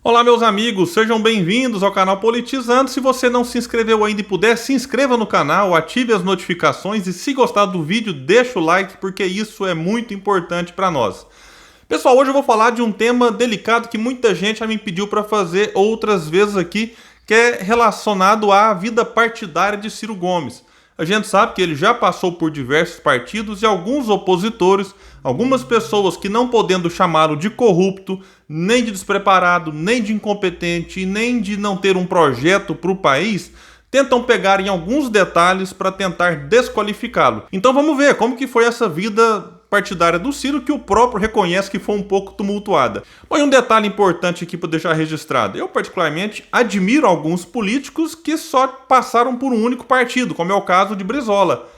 Olá, meus amigos, sejam bem-vindos ao canal Politizando. Se você não se inscreveu ainda e puder, se inscreva no canal, ative as notificações e se gostar do vídeo, deixa o like, porque isso é muito importante para nós. Pessoal, hoje eu vou falar de um tema delicado que muita gente já me pediu para fazer outras vezes aqui, que é relacionado à vida partidária de Ciro Gomes. A gente sabe que ele já passou por diversos partidos e alguns opositores, algumas pessoas que não podendo chamá-lo de corrupto, nem de despreparado, nem de incompetente, nem de não ter um projeto para o país, tentam pegar em alguns detalhes para tentar desqualificá-lo. Então vamos ver como que foi essa vida partidária do Ciro, que o próprio reconhece que foi um pouco tumultuada. Bom, e um detalhe importante aqui para deixar registrado. Eu particularmente admiro alguns políticos que só passaram por um único partido, como é o caso de Brizola.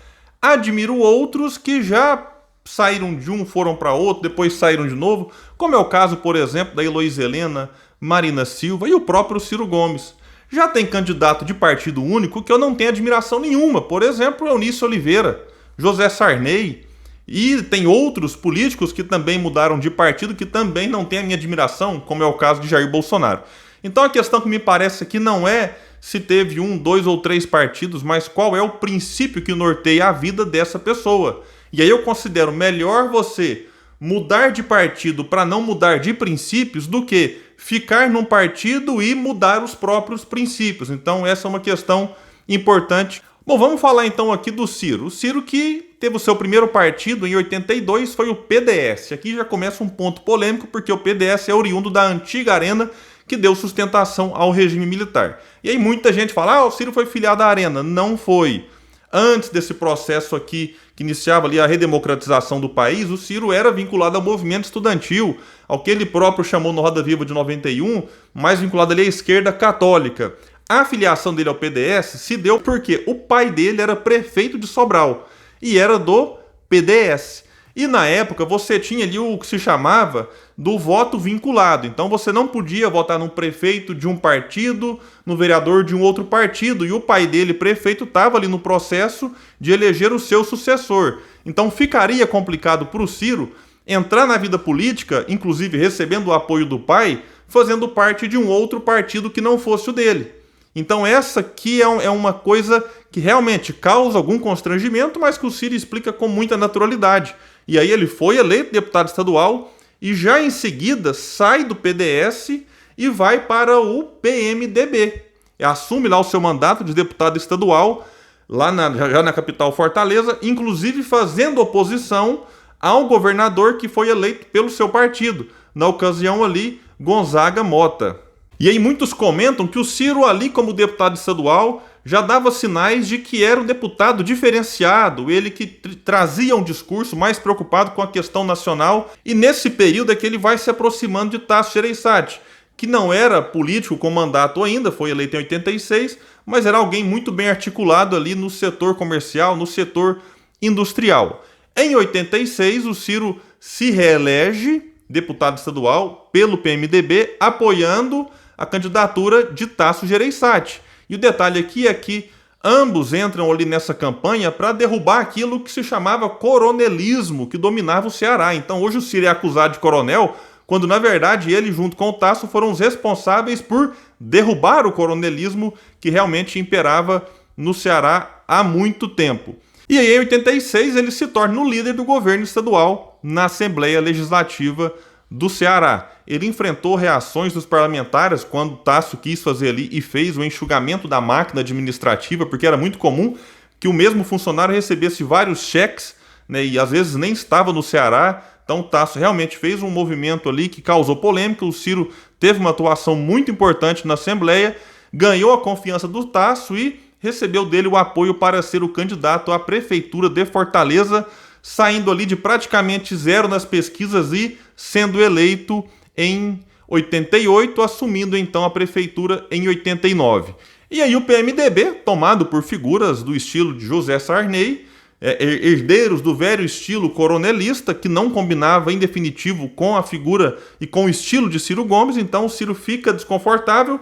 Admiro outros que já saíram de um, foram para outro, depois saíram de novo, como é o caso, por exemplo, da Heloísa Helena, Marina Silva e o próprio Ciro Gomes. Já tem candidato de partido único que eu não tenho admiração nenhuma, por exemplo, Eunice Oliveira, José Sarney, e tem outros políticos que também mudaram de partido que também não têm a minha admiração, como é o caso de Jair Bolsonaro. Então a questão que me parece aqui não é se teve um, dois ou três partidos, mas qual é o princípio que norteia a vida dessa pessoa. E aí eu considero melhor você mudar de partido para não mudar de princípios do que ficar num partido e mudar os próprios princípios. Então essa é uma questão importante. Bom, vamos falar então aqui do Ciro. O Ciro que teve o seu primeiro partido em 82 foi o PDS. Aqui já começa um ponto polêmico porque o PDS é oriundo da antiga Arena que deu sustentação ao regime militar. E aí muita gente fala, o Ciro foi filiado à Arena. Não foi. Antes desse processo aqui, que iniciava ali a redemocratização do país, o Ciro era vinculado ao movimento estudantil, ao que ele próprio chamou no Roda Viva de 91, mais vinculado ali à esquerda católica. A filiação dele ao PDS se deu porque o pai dele era prefeito de Sobral e era do PDS. E na época você tinha ali o que se chamava do voto vinculado. Então você não podia votar no prefeito de um partido, no vereador de um outro partido. E o pai dele, prefeito, estava ali no processo de eleger o seu sucessor. Então ficaria complicado para o Ciro entrar na vida política, inclusive recebendo o apoio do pai, fazendo parte de um outro partido que não fosse o dele. Então essa aqui é uma coisa que realmente causa algum constrangimento, mas que o Ciro explica com muita naturalidade. E aí ele foi eleito deputado estadual e já em seguida sai do PDS e vai para o PMDB. Assume lá o seu mandato de deputado estadual, lá já na capital Fortaleza, inclusive fazendo oposição ao governador que foi eleito pelo seu partido, na ocasião ali, Gonzaga Mota. E aí muitos comentam que o Ciro ali como deputado estadual já dava sinais de que era um deputado diferenciado, ele que trazia um discurso mais preocupado com a questão nacional, e nesse período é que ele vai se aproximando de Tasso Gereissati, que não era político com mandato ainda, foi eleito em 86, mas era alguém muito bem articulado ali no setor comercial, no setor industrial. Em 86, o Ciro se reelege deputado estadual pelo PMDB, apoiando a candidatura de Tasso Gereissati. E o detalhe aqui é que ambos entram ali nessa campanha para derrubar aquilo que se chamava coronelismo, que dominava o Ceará. Então hoje o Ciro é acusado de coronel, quando na verdade ele junto com o Tasso foram os responsáveis por derrubar o coronelismo que realmente imperava no Ceará há muito tempo. E aí em 86 ele se torna o líder do governo estadual na Assembleia Legislativa do Ceará. Ele enfrentou reações dos parlamentares quando Tasso quis fazer ali e fez o enxugamento da máquina administrativa, porque era muito comum que o mesmo funcionário recebesse vários cheques, né, e às vezes nem estava no Ceará. Então Tasso realmente fez um movimento ali que causou polêmica. O Ciro teve uma atuação muito importante na Assembleia, ganhou a confiança do Tasso e recebeu dele o apoio para ser o candidato à prefeitura de Fortaleza, saindo ali de praticamente zero nas pesquisas e sendo eleito em 88, assumindo então a prefeitura em 89. E aí o PMDB, tomado por figuras do estilo de José Sarney, herdeiros do velho estilo coronelista, que não combinava em definitivo com a figura e com o estilo de Ciro Gomes, então o Ciro fica desconfortável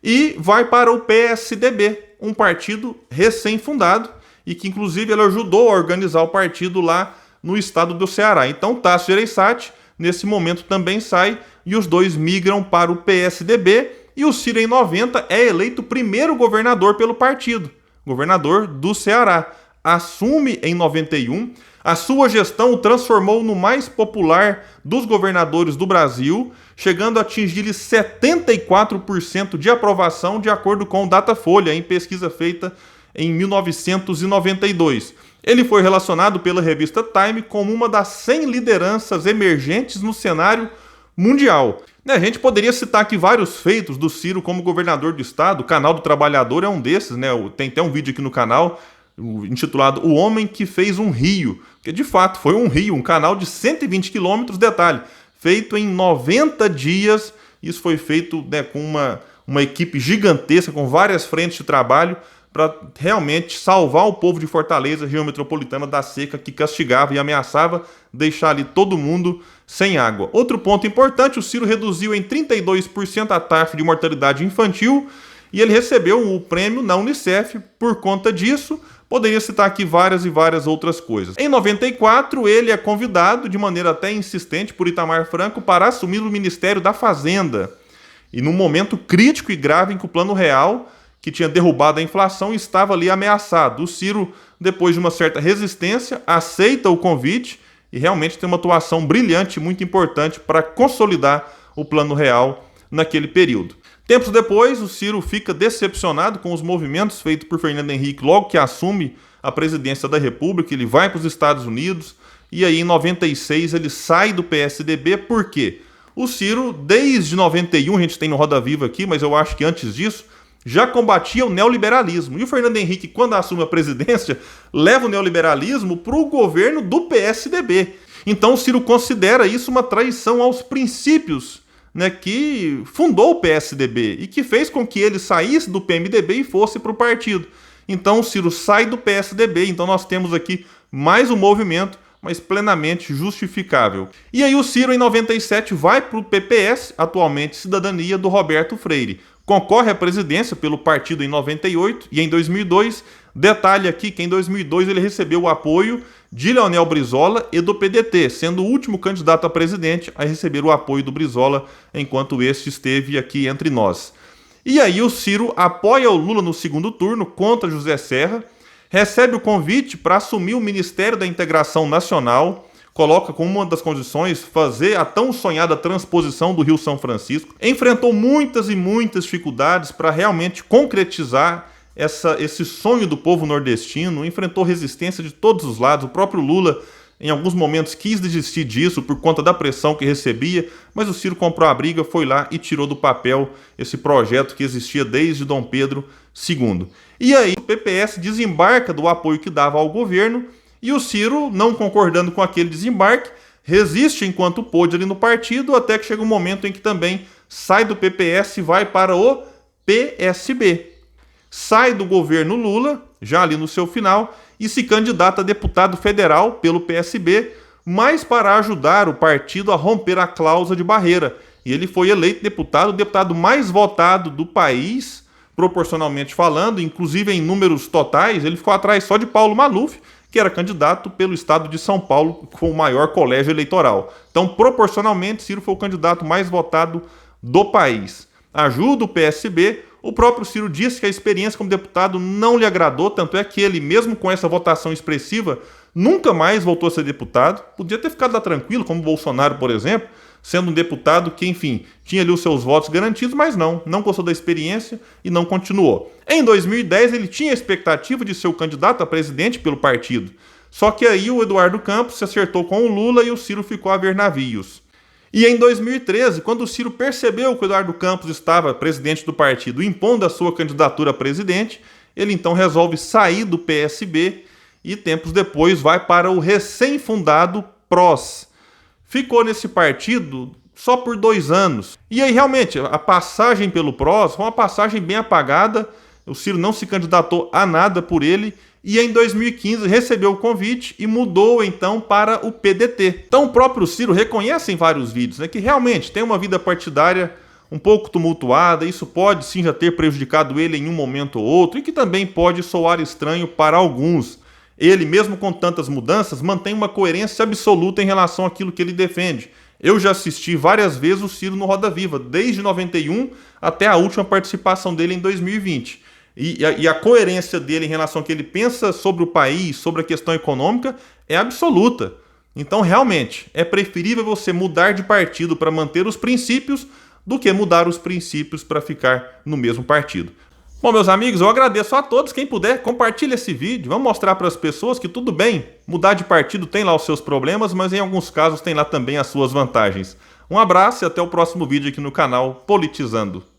e vai para o PSDB, um partido recém-fundado, e que inclusive ele ajudou a organizar o partido lá no estado do Ceará. Então Tasso Gereissati, nesse momento, também sai, e os dois migram para o PSDB, e o Ciro, em 90, é eleito primeiro governador pelo partido, governador do Ceará. Assume em 91, a sua gestão o transformou no mais popular dos governadores do Brasil, chegando a atingir 74% de aprovação, de acordo com o Datafolha, em pesquisa feita em 1992. Ele foi relacionado pela revista Time como uma das 100 lideranças emergentes no cenário mundial. A gente poderia citar aqui vários feitos do Ciro como governador do estado. O Canal do Trabalhador é um desses, né? Tem até um vídeo aqui no canal intitulado O Homem que Fez um Rio, que de fato foi um rio, um canal de 120 quilômetros, detalhe, feito em 90 dias. Isso foi feito, né, com uma equipe gigantesca, com várias frentes de trabalho, para realmente salvar o povo de Fortaleza, região metropolitana, da seca que castigava e ameaçava deixar ali todo mundo sem água. Outro ponto importante, o Ciro reduziu em 32% a taxa de mortalidade infantil e ele recebeu o prêmio na Unicef por conta disso. Poderia citar aqui várias e várias outras coisas. Em 94, ele é convidado, de maneira até insistente, por Itamar Franco para assumir o Ministério da Fazenda. E num momento crítico e grave em que o Plano Real, que tinha derrubado a inflação, estava ali ameaçado. O Ciro, depois de uma certa resistência, aceita o convite e realmente tem uma atuação brilhante, muito importante para consolidar o Plano Real naquele período. Tempos depois, o Ciro fica decepcionado com os movimentos feitos por Fernando Henrique logo que assume a presidência da República. Ele vai para os Estados Unidos e aí em 96 ele sai do PSDB. Por quê? O Ciro, desde 91, a gente tem no Roda Viva aqui, mas eu acho que antes disso, já combatia o neoliberalismo. E o Fernando Henrique, quando assume a presidência, leva o neoliberalismo para o governo do PSDB. Então o Ciro considera isso uma traição aos princípios, né, que fundou o PSDB e que fez com que ele saísse do PMDB e fosse para o partido. Então o Ciro sai do PSDB, então nós temos aqui mais um movimento, mas plenamente justificável. E aí o Ciro, em 97, vai para o PPS, atualmente Cidadania, do Roberto Freire. Concorre à presidência pelo partido em 98 e em 2002, detalhe aqui que em 2002 ele recebeu o apoio de Leonel Brizola e do PDT, sendo o último candidato a presidente a receber o apoio do Brizola, enquanto este esteve aqui entre nós. E aí o Ciro apoia o Lula no segundo turno contra José Serra, recebe o convite para assumir o Ministério da Integração Nacional, coloca como uma das condições fazer a tão sonhada transposição do Rio São Francisco. Enfrentou muitas e muitas dificuldades para realmente concretizar esse sonho do povo nordestino, enfrentou resistência de todos os lados. O próprio Lula, em alguns momentos, quis desistir disso por conta da pressão que recebia, mas o Ciro comprou a briga, foi lá e tirou do papel esse projeto que existia desde Dom Pedro II. E aí o PPS desembarca do apoio que dava ao governo, e o Ciro, não concordando com aquele desembarque, resiste enquanto pôde ali no partido, até que chega um momento em que também sai do PPS e vai para o PSB. Sai do governo Lula, já ali no seu final, e se candidata a deputado federal pelo PSB, mas para ajudar o partido a romper a cláusula de barreira. E ele foi eleito deputado, o deputado mais votado do país, proporcionalmente falando, inclusive em números totais, ele ficou atrás só de Paulo Maluf, que era candidato pelo estado de São Paulo com o maior colégio eleitoral. Então, proporcionalmente, Ciro foi o candidato mais votado do país. Ajuda o PSB. O próprio Ciro disse que a experiência como deputado não lhe agradou, tanto é que ele, mesmo com essa votação expressiva, nunca mais voltou a ser deputado. Podia ter ficado lá tranquilo, como o Bolsonaro, por exemplo, sendo um deputado que, enfim, tinha ali os seus votos garantidos, mas não gostou da experiência e não continuou. Em 2010, ele tinha a expectativa de ser o candidato a presidente pelo partido. Só que aí o Eduardo Campos se acertou com o Lula e o Ciro ficou a ver navios. E em 2013, quando o Ciro percebeu que o Eduardo Campos estava presidente do partido, impondo a sua candidatura a presidente, ele então resolve sair do PSB e tempos depois vai para o recém-fundado PROS. Ficou nesse partido só por 2 anos. E aí realmente a passagem pelo PROS foi uma passagem bem apagada, o Ciro não se candidatou a nada por ele, e em 2015 recebeu o convite e mudou então para o PDT. Então o próprio Ciro reconhece em vários vídeos, né, que realmente tem uma vida partidária um pouco tumultuada, isso pode sim já ter prejudicado ele em um momento ou outro, e que também pode soar estranho para alguns. Ele, mesmo com tantas mudanças, mantém uma coerência absoluta em relação àquilo que ele defende. Eu já assisti várias vezes o Ciro no Roda Viva, desde 91 até a última participação dele em 2020. E a coerência dele em relação ao que ele pensa sobre o país, sobre a questão econômica, é absoluta. Então, realmente, é preferível você mudar de partido para manter os princípios do que mudar os princípios para ficar no mesmo partido. Bom, meus amigos, eu agradeço a todos. Quem puder, compartilhe esse vídeo. Vamos mostrar para as pessoas que tudo bem, mudar de partido tem lá os seus problemas, mas em alguns casos tem lá também as suas vantagens. Um abraço e até o próximo vídeo aqui no canal Politizando.